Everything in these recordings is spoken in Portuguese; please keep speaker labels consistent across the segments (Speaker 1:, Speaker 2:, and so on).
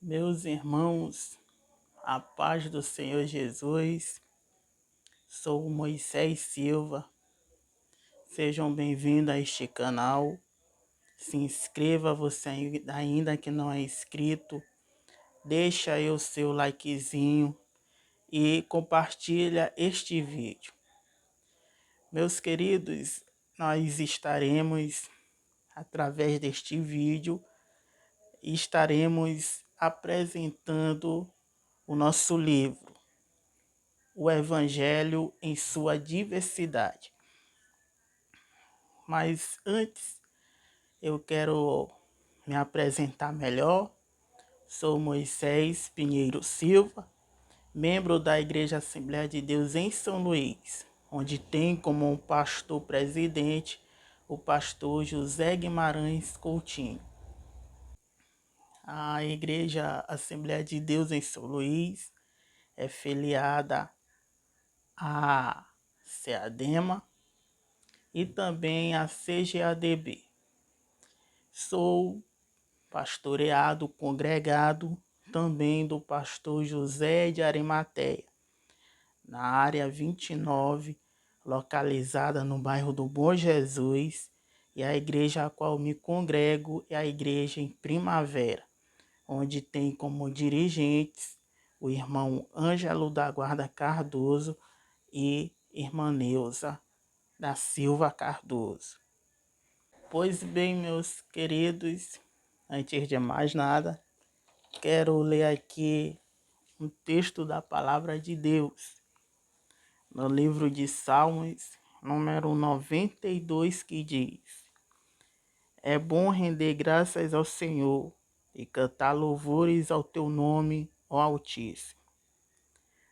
Speaker 1: Meus irmãos, a paz do Senhor Jesus, sou Moisés Silva. Sejam bem-vindos a este canal. Se inscreva você ainda que não é inscrito. Deixa aí o seu likezinho e compartilha este vídeo. Meus queridos, nós estaremos, através deste vídeo, apresentando o nosso livro, o Evangelho em sua diversidade. Mas antes, eu quero me apresentar melhor. Sou Moisés Pinheiro Silva, membro da Igreja Assembleia de Deus em São Luís, onde tem como pastor presidente o pastor José Guimarães Coutinho. A Igreja Assembleia de Deus em São Luís é filiada à CEADEMA e também à CGADB. Sou pastoreado, congregado também do pastor José de Arimateia, na área 29, localizada no bairro do Bom Jesus, e a igreja a qual me congrego é a igreja em Primavera, onde tem como dirigentes o irmão Ângelo da Guarda Cardoso e irmã Neuza da Silva Cardoso. Pois bem, meus queridos, antes de mais nada, quero ler aqui um texto da Palavra de Deus, no livro de Salmos, número 92, que diz: É bom render graças ao Senhor e cantar louvores ao teu nome, ó Altíssimo.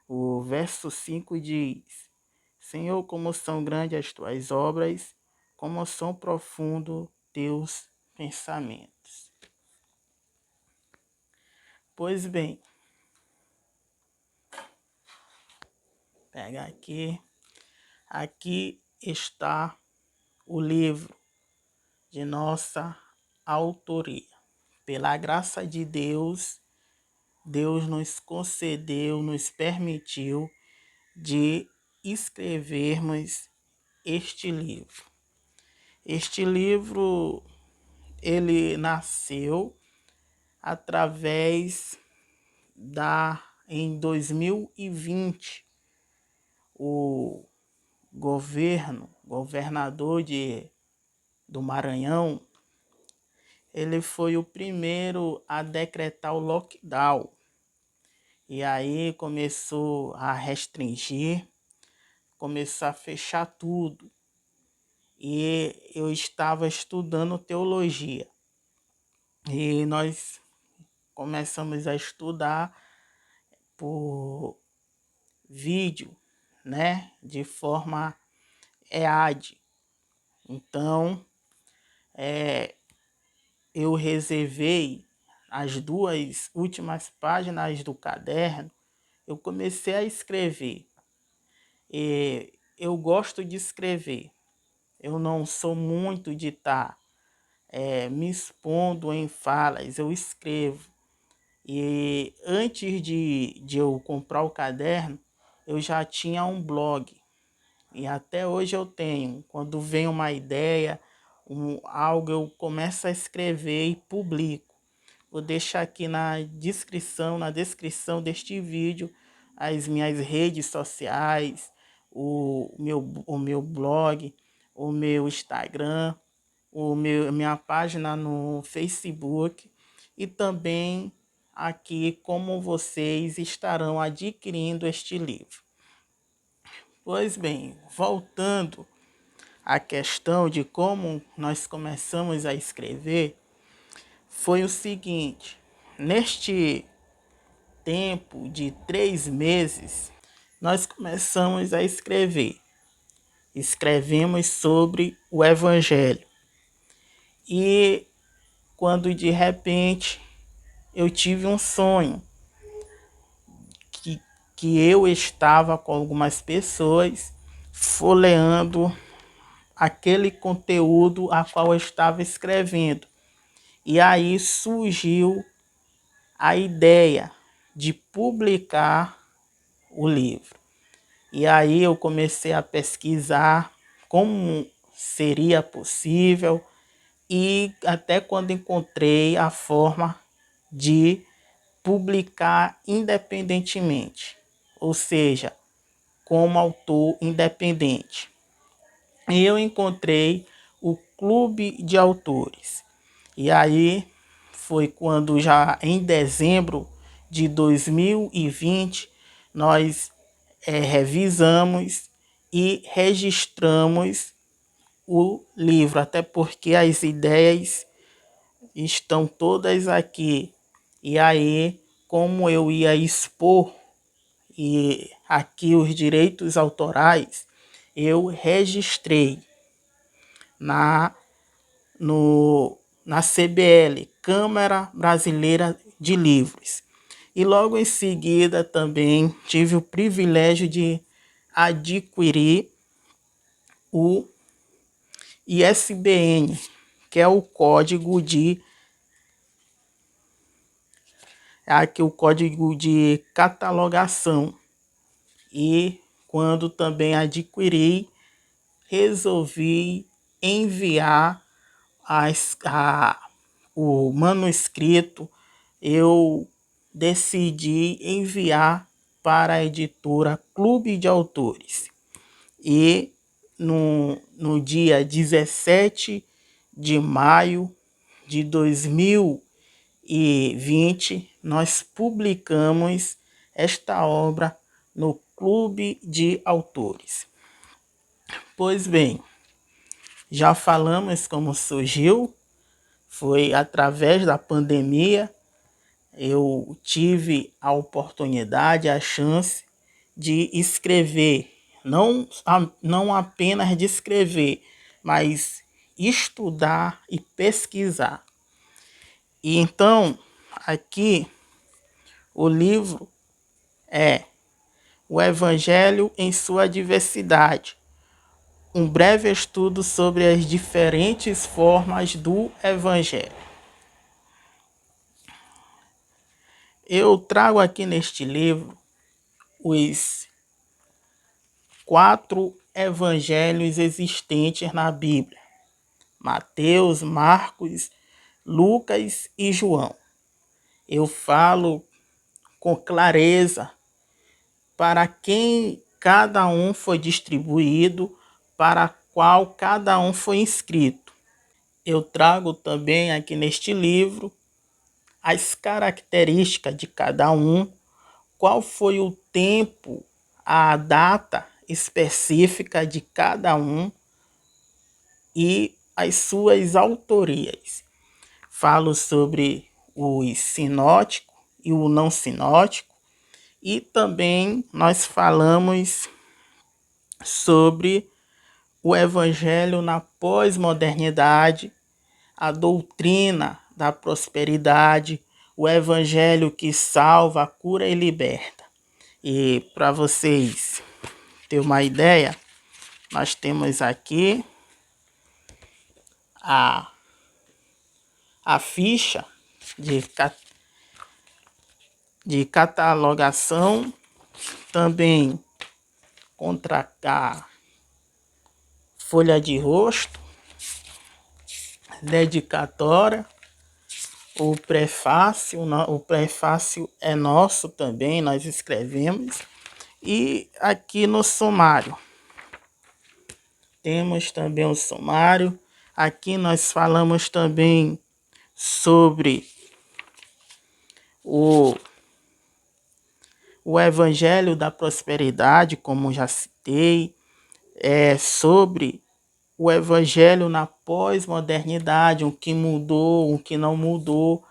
Speaker 1: O verso 5 diz: Senhor, como são grandes as tuas obras, como são profundos teus pensamentos. Pois bem, pega aqui. Aqui está o livro de nossa autoria. Pela graça de Deus, Deus nos concedeu, nos permitiu de escrevermos este livro. Este livro, ele nasceu em 2020, o governador do Maranhão, ele foi o primeiro a decretar o lockdown. E aí começou a restringir, começou a fechar tudo. E eu estava estudando teologia. E nós começamos a estudar por vídeo, né? De forma EAD. Então, eu reservei as 2 últimas páginas do caderno, eu comecei a escrever. E eu gosto de escrever. Eu não sou muito de estar me expondo em falas, eu escrevo. E antes de eu comprar o caderno, eu já tinha um blog. E até hoje eu tenho. Quando vem uma ideia, algo, eu começo a escrever e publico. Vou deixar aqui na descrição deste vídeo, as minhas redes sociais, o meu blog, o meu Instagram, minha página no Facebook, e também aqui como vocês estarão adquirindo este livro. Pois bem, voltando à questão de como nós começamos a escrever, foi o seguinte: neste tempo de 3 meses, nós começamos a escrever. Escrevemos sobre o Evangelho. E quando de repente eu tive um sonho que eu estava com algumas pessoas folheando aquele conteúdo a qual eu estava escrevendo. E aí surgiu a ideia de publicar o livro. E aí eu comecei a pesquisar como seria possível e até quando encontrei a forma de publicar independentemente, ou seja, como autor independente. E eu encontrei o Clube de Autores. E aí foi quando já em dezembro de 2020 nós revisamos e registramos o livro, até porque as ideias estão todas aqui. E aí, como eu ia expor e aqui os direitos autorais, eu registrei na, na CBL, Câmara Brasileira de Livros. E logo em seguida também tive o privilégio de adquirir o ISBN, que é o código de aqui o código de catalogação. E quando também adquiri, resolvi enviar o manuscrito. Eu decidi enviar para a editora Clube de Autores. E no dia 17 de maio de 2020, nós publicamos esta obra no Clube de Autores. Pois bem, já falamos como surgiu, foi através da pandemia. Eu tive a oportunidade, a chance de escrever, não apenas de escrever, mas estudar e pesquisar. E então, aqui, o livro é O Evangelho em sua diversidade, um breve estudo sobre as diferentes formas do Evangelho. Eu trago aqui neste livro os 4 evangelhos existentes na Bíblia: Mateus, Marcos, Lucas e João. Eu falo com clareza para quem cada um foi distribuído, para qual cada um foi inscrito. Eu trago também aqui neste livro as características de cada um, qual foi o tempo, a data específica de cada um e as suas autorias. Falo sobre o sinótico e o não sinótico, e também nós falamos sobre o evangelho na pós-modernidade, a doutrina da prosperidade, o evangelho que salva, cura e liberta. E para vocês terem uma ideia, nós temos aqui a ficha de catalogação, também contra a folha de rosto, dedicatória, o prefácio é nosso também, nós escrevemos. E aqui no sumário, temos também o sumário. Aqui nós falamos também sobre o Evangelho da Prosperidade, como já citei, sobre o Evangelho na pós-modernidade, o que mudou, o que não mudou.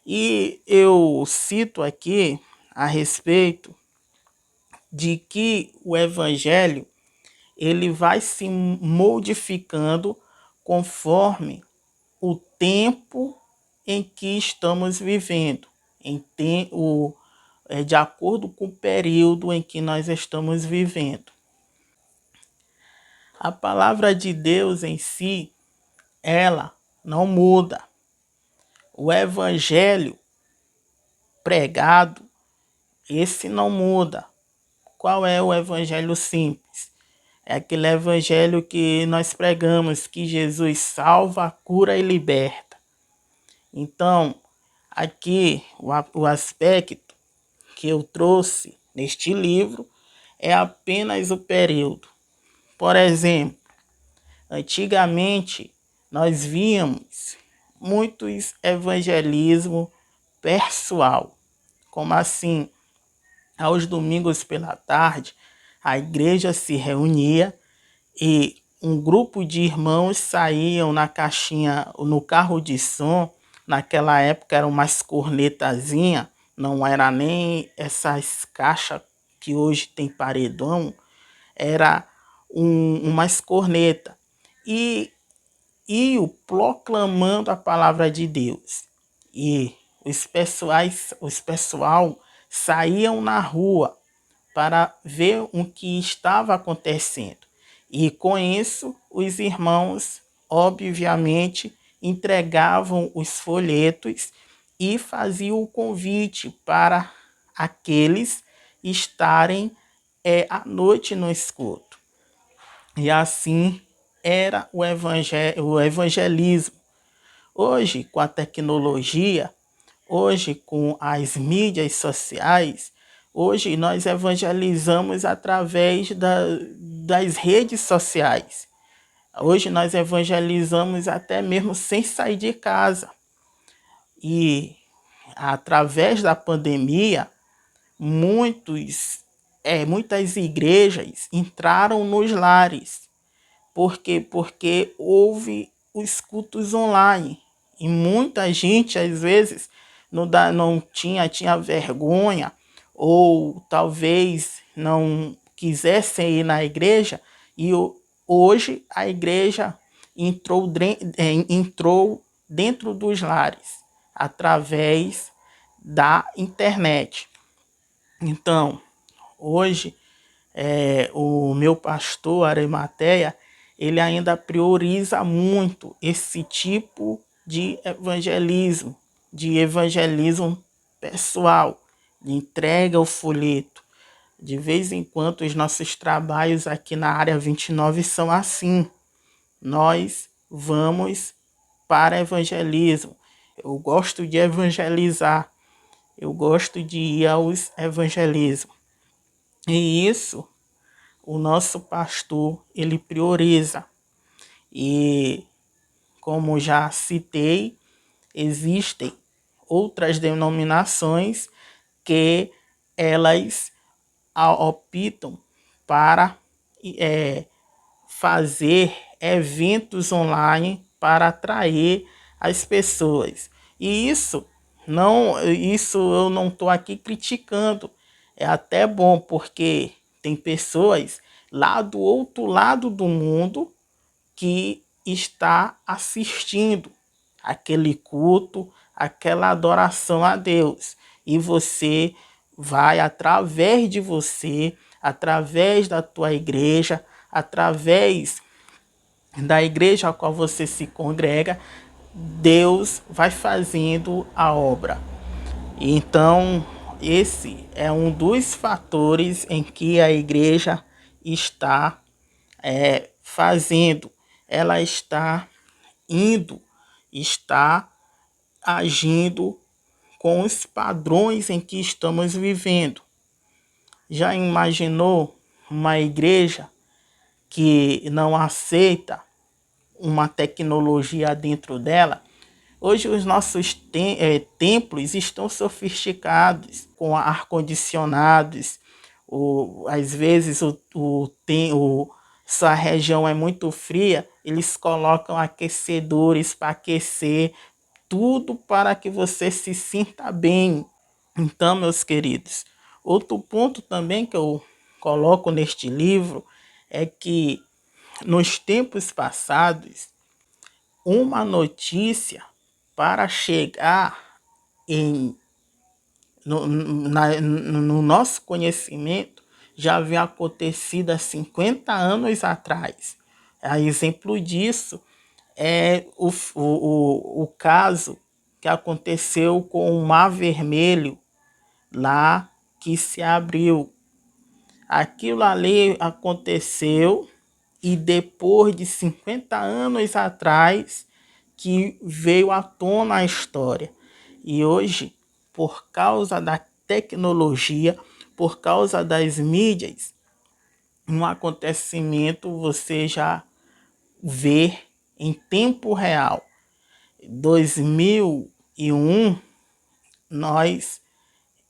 Speaker 1: E eu cito aqui a respeito de que o Evangelho ele vai se modificando conforme o tempo em que estamos vivendo, de acordo com o período em que nós estamos vivendo. A palavra de Deus em si, ela não muda. O Evangelho pregado, esse não muda. Qual é o evangelho simples? É aquele evangelho que nós pregamos, que Jesus salva, cura e liberta. Então, aqui o aspecto que eu trouxe neste livro é apenas o período. Por exemplo, antigamente nós víamos muitos evangelismo pessoal. Como assim? Aos domingos pela tarde, a igreja se reunia e um grupo de irmãos saíam na caixinha, no carro de som. Naquela época era umas cornetazinha, não era nem essas caixas que hoje tem paredão, era umas corneta. E iam proclamando a palavra de Deus. E os pessoal saíam na rua para ver o que estava acontecendo. E com isso, os irmãos, obviamente, entregavam os folhetos e faziam o convite para aqueles estarem à noite no escuto. E assim era o evangelismo. Hoje, com a tecnologia, hoje com as mídias sociais, hoje nós evangelizamos através das redes sociais. Hoje nós evangelizamos até mesmo sem sair de casa. E através da pandemia, muitas igrejas entraram nos lares. Por quê? Porque houve os cultos online. E muita gente, às vezes, não tinha vergonha, ou talvez não quisessem ir na igreja. E hoje a igreja entrou dentro dos lares, através da internet. Então, hoje, o meu pastor Arimateia, ele ainda prioriza muito esse tipo de evangelismo pessoal, de entrega ao folheto. De vez em quando os nossos trabalhos aqui na área 29 são assim. Nós vamos para evangelismo. Eu gosto de evangelizar. Eu gosto de ir aos evangelismos. E isso o nosso pastor, ele prioriza. E, como já citei, existem outras denominações que elas optam para fazer eventos online para atrair as pessoas. E isso eu não estou aqui criticando. É até bom, porque tem pessoas lá do outro lado do mundo que está assistindo aquele culto, aquela adoração a Deus. E você vai, através de você, através da tua igreja, através da igreja a qual você se congrega, Deus vai fazendo a obra. Então, esse é um dos fatores em que a igreja está fazendo. Ela está está agindo com os padrões em que estamos vivendo. Já imaginou uma igreja que não aceita uma tecnologia dentro dela? Hoje os nossos templos estão sofisticados, com ar-condicionados. Às vezes se a região é muito fria, eles colocam aquecedores para aquecer, tudo para que você se sinta bem. Então, meus queridos, outro ponto também que eu coloco neste livro é que nos tempos passados, uma notícia para chegar no nosso conhecimento já havia acontecido há 50 anos atrás. A exemplo disso é o caso que aconteceu com o Mar Vermelho lá que se abriu. Aquilo ali aconteceu e depois de 50 anos atrás que veio à tona a história. E hoje, por causa da tecnologia, por causa das mídias, um acontecimento você já vê em tempo real. 2001,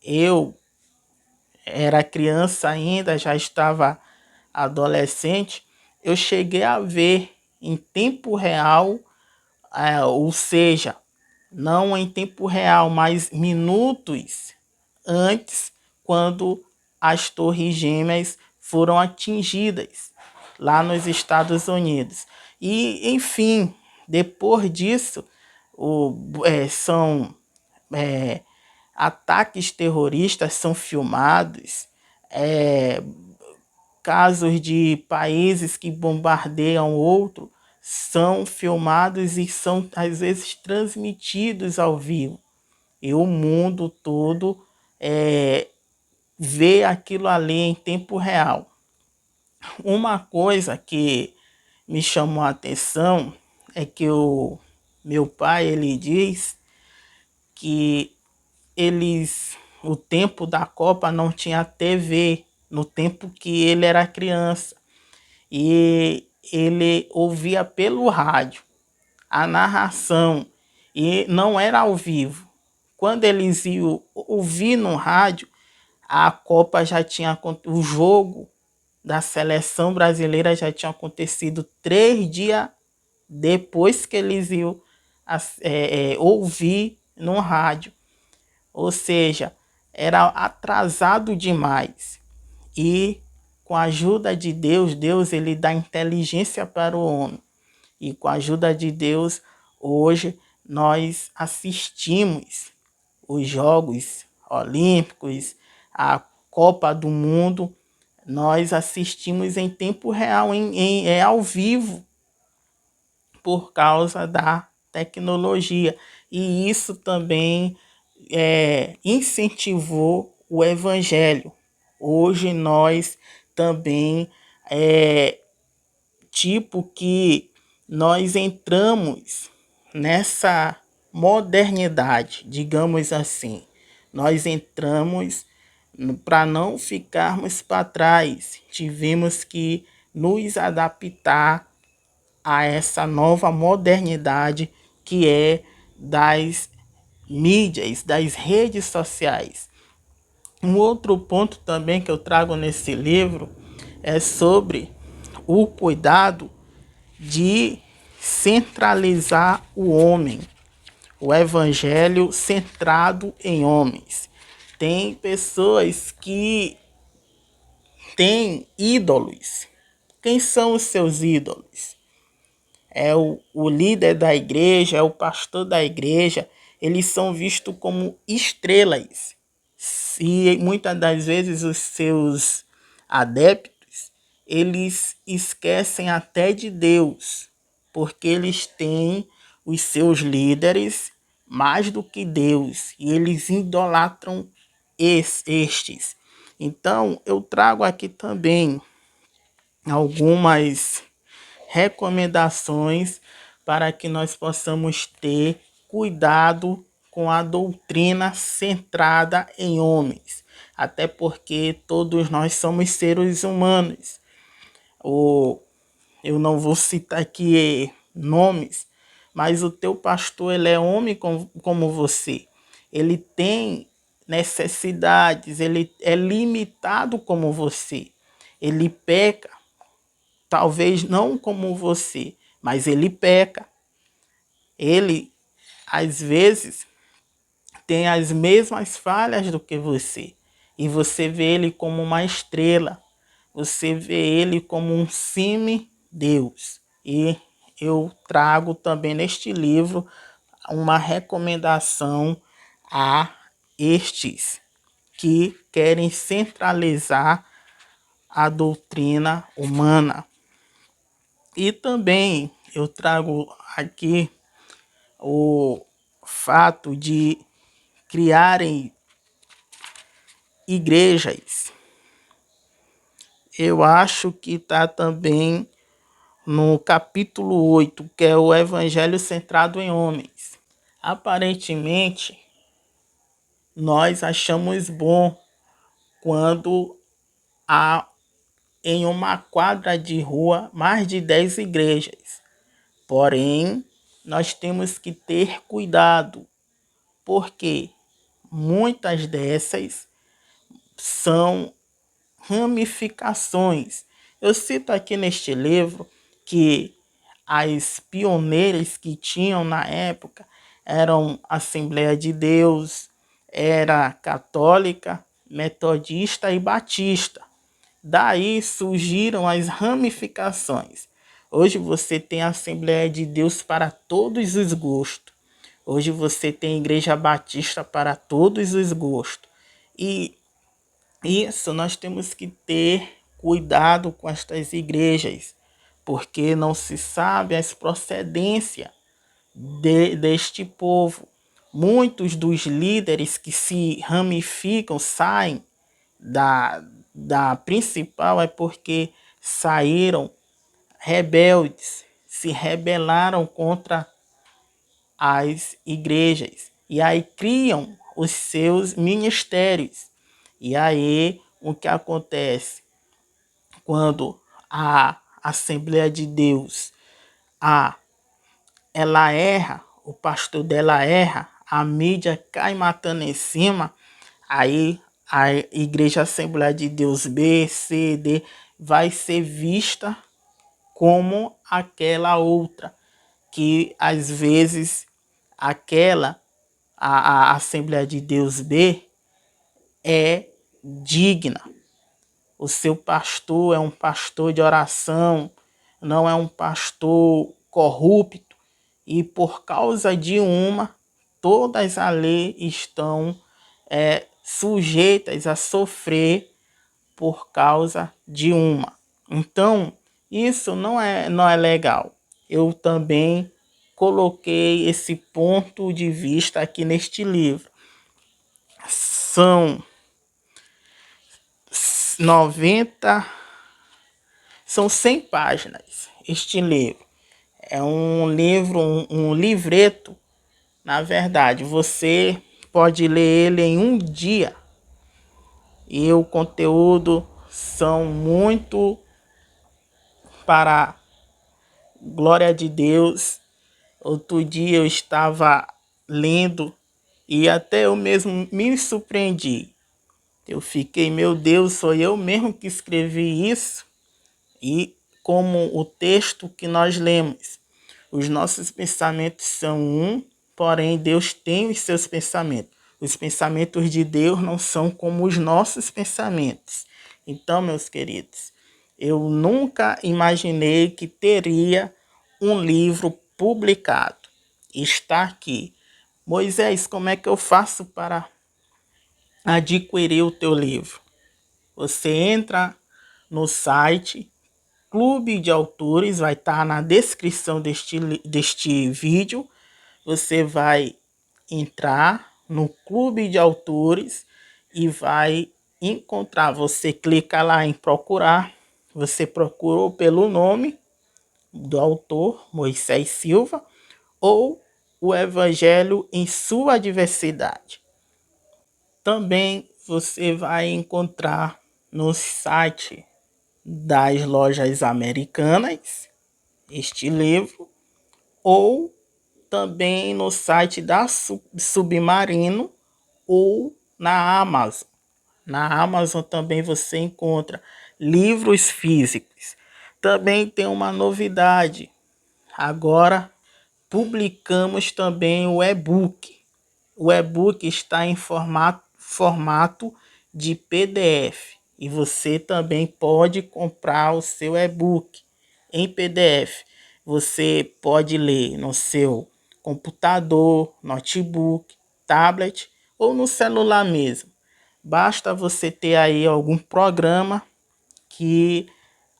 Speaker 1: eu era criança ainda, já estava adolescente, eu cheguei a ver em tempo real, ou seja, não em tempo real, mas minutos antes, quando as Torres Gêmeas foram atingidas lá nos Estados Unidos. E, enfim, depois disso, são ataques terroristas são filmados, casos de países que bombardeiam outro são filmados e são às vezes transmitidos ao vivo. E o mundo todo vê aquilo ali em tempo real. Uma coisa que me chamou a atenção é que o meu pai, ele diz que o tempo da Copa não tinha TV no tempo que ele era criança. E ele ouvia pelo rádio a narração e não era ao vivo. Quando eles iam ouvir no rádio, a Copa já tinha, o jogo da seleção brasileira já tinha acontecido 3 dias depois que eles iam ouvir no rádio. Ou seja, era atrasado demais. E com a ajuda de Deus, Deus ele dá inteligência para o homem. E com a ajuda de Deus, hoje nós assistimos os Jogos Olímpicos, a Copa do Mundo, nós assistimos em tempo real, ao vivo, por causa da tecnologia. E isso também incentivou o evangelho. Hoje nós também, que nós entramos nessa modernidade, digamos assim. Nós entramos para não ficarmos para trás. Tivemos que nos adaptar a essa nova modernidade que é das mídias, das redes sociais. Um outro ponto também que eu trago nesse livro é sobre o cuidado de centralizar o homem, o evangelho centrado em homens. Tem pessoas que têm ídolos. Quem são os seus ídolos? É o líder da igreja, é o pastor da igreja. Eles são vistos como estrelas. E muitas das vezes os seus adeptos, eles esquecem até de Deus, porque eles têm os seus líderes mais do que Deus, e eles idolatram estes. Então, eu trago aqui também algumas recomendações para que nós possamos ter cuidado com a doutrina centrada em homens, até porque todos nós somos seres humanos. Eu não vou citar aqui nomes, mas o teu pastor ele é homem como você. Ele tem necessidades, ele é limitado como você. Ele peca, talvez não como você, mas ele peca. Ele, às vezes, tem as mesmas falhas do que você. E você vê ele como uma estrela. Você vê ele como um semi-deus. E eu trago também neste livro uma recomendação a estes que querem centralizar a doutrina humana. E também eu trago aqui o fato de criarem igrejas. Eu acho que está também no capítulo 8, que é o Evangelho centrado em homens. Aparentemente, nós achamos bom quando há em uma quadra de rua mais de 10 igrejas. Porém, nós temos que ter cuidado, porque muitas dessas são ramificações. Eu cito aqui neste livro que as pioneiras que tinham na época eram Assembleia de Deus, era católica, metodista e batista. Daí surgiram as ramificações. Hoje você tem a Assembleia de Deus para todos os gostos. Hoje você tem a Igreja Batista para todos os gostos. E isso nós temos que ter cuidado com estas igrejas, porque não se sabe as procedências deste povo. Muitos dos líderes que se ramificam, saem da principal, é porque saíram rebeldes, se rebelaram contra as igrejas. E aí criam os seus ministérios. E aí o que acontece? Quando a Assembleia de Deus ela erra, o pastor dela erra, a mídia cai matando em cima, aí a Igreja Assembleia de Deus B, C, D vai ser vista como aquela outra, que às vezes a Assembleia de Deus B é digna. O seu pastor é um pastor de oração, não é um pastor corrupto. E por causa de uma, todas ali estão sujeitas a sofrer por causa de uma. Então, isso não é legal. Eu também coloquei esse ponto de vista aqui neste livro. São 90, são 100 páginas este livro. É um livro, um livreto. Na verdade, você pode ler ele em um dia. E o conteúdo são muito para glória de Deus. Outro dia eu estava lendo e até eu mesmo me surpreendi. Eu fiquei, meu Deus, sou eu mesmo que escrevi isso? E como o texto que nós lemos, os nossos pensamentos são um, porém Deus tem os seus pensamentos. Os pensamentos de Deus não são como os nossos pensamentos. Então, meus queridos, eu nunca imaginei que teria um livro publicado. Está aqui. Moisés, como é que eu faço para adquirir o teu livro? Você entra no site Clube de Autores, vai estar na descrição deste vídeo. Você vai entrar no Clube de Autores e vai encontrar. Você clica lá em procurar. Você procurou pelo nome do autor, Moisés Silva, ou o Evangelho em sua diversidade. Também você vai encontrar no site das lojas americanas este livro, ou também no site da Submarino ou na Amazon. Na Amazon também você encontra livros físicos. Também tem uma novidade. Agora publicamos também o e-book. O e-book está em formato de PDF. E você também pode comprar o seu e-book em PDF. Você pode ler no seu computador, notebook, tablet ou no celular mesmo. Basta você ter aí algum programa que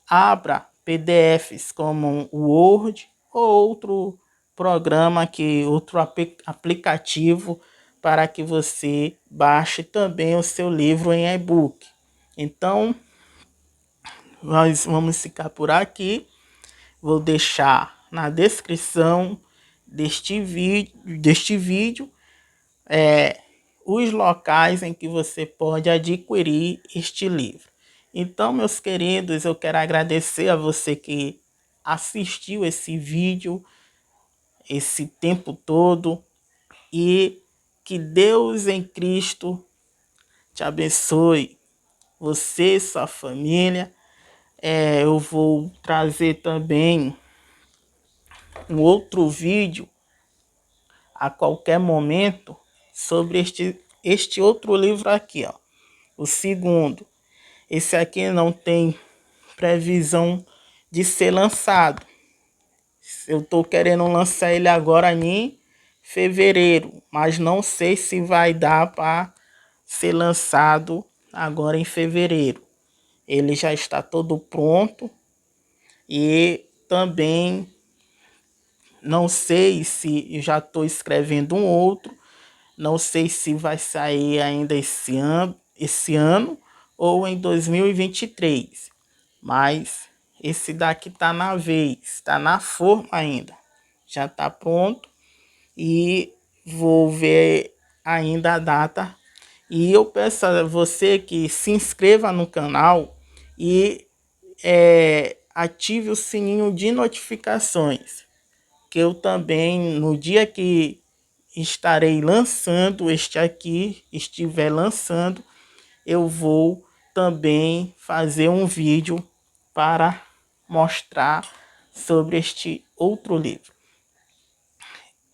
Speaker 1: abra PDFs como o Word ou outro programa, outro aplicativo para que você baixe também o seu livro em e-book. Então, nós vamos ficar por aqui. Vou deixar na descrição deste vídeo os locais em que você pode adquirir este livro. Então, meus queridos, eu quero agradecer a você que assistiu esse vídeo esse tempo todo e que Deus em Cristo te abençoe, você e sua família. Eu vou trazer também um outro vídeo a qualquer momento sobre este outro livro aqui, ó. O segundo. Esse aqui não tem previsão de ser lançado. Eu estou querendo lançar ele agora em fevereiro, mas não sei se vai dar para ser lançado agora em fevereiro. Ele já está todo pronto e também não sei se eu já estou escrevendo um outro. Não sei se vai sair ainda esse ano ou em 2023. Mas esse daqui está na vez, está na forma ainda. Já está pronto e vou ver ainda a data. E eu peço a você que se inscreva no canal e ative o sininho de notificações. Que eu também, no dia que estarei lançando estiver lançando, eu vou também fazer um vídeo para mostrar sobre este outro livro.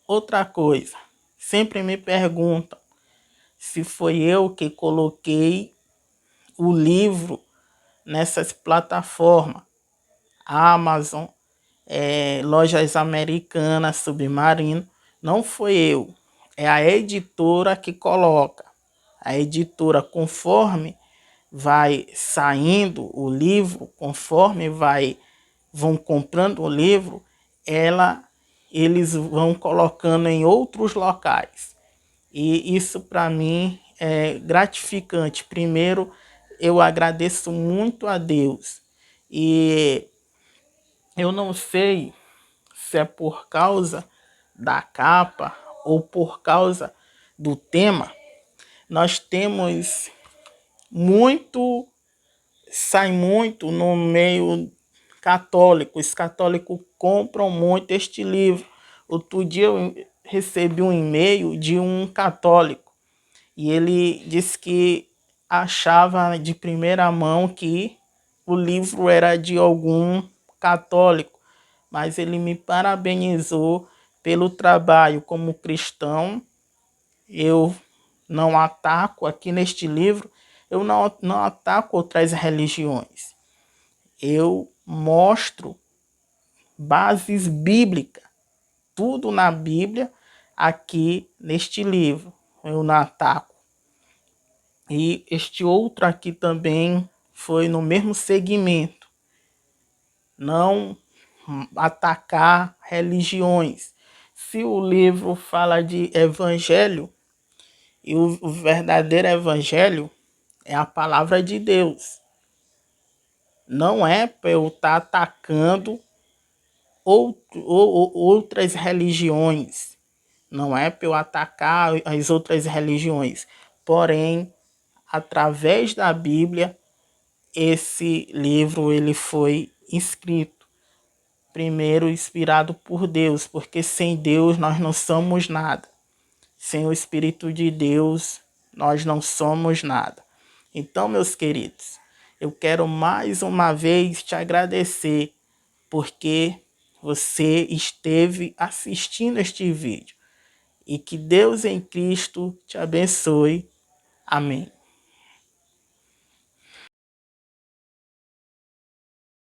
Speaker 1: Outra coisa, sempre me perguntam se foi eu que coloquei o livro nessas plataformas, Amazon, lojas americanas, Submarino. Não foi eu, é a editora que coloca. A editora, conforme vai saindo o livro, conforme vão comprando o livro, eles vão colocando em outros locais. E isso para mim é gratificante. Primeiro, eu agradeço muito a Deus. E eu não sei se é por causa da capa ou por causa do tema. Nós temos sai muito no meio católico. Os católicos compram muito este livro. Outro dia eu recebi um e-mail de um católico e ele disse que achava de primeira mão que o livro era de algum católico, mas ele me parabenizou pelo trabalho como cristão. Eu não ataco aqui neste livro, eu não ataco outras religiões. Eu mostro bases bíblicas, tudo na Bíblia aqui neste livro. Eu não ataco. E este outro aqui também foi no mesmo segmento. Não atacar religiões. Se o livro fala de evangelho, e o verdadeiro evangelho é a palavra de Deus. Não é para eu estar atacando outras religiões. Não é para eu atacar as outras religiões. Porém, através da Bíblia, esse livro ele foi escrito. Primeiro, inspirado por Deus, porque sem Deus nós não somos nada. Sem o Espírito de Deus, nós não somos nada. Então, meus queridos, eu quero mais uma vez te agradecer porque você esteve assistindo este vídeo. E que Deus em Cristo te abençoe. Amém.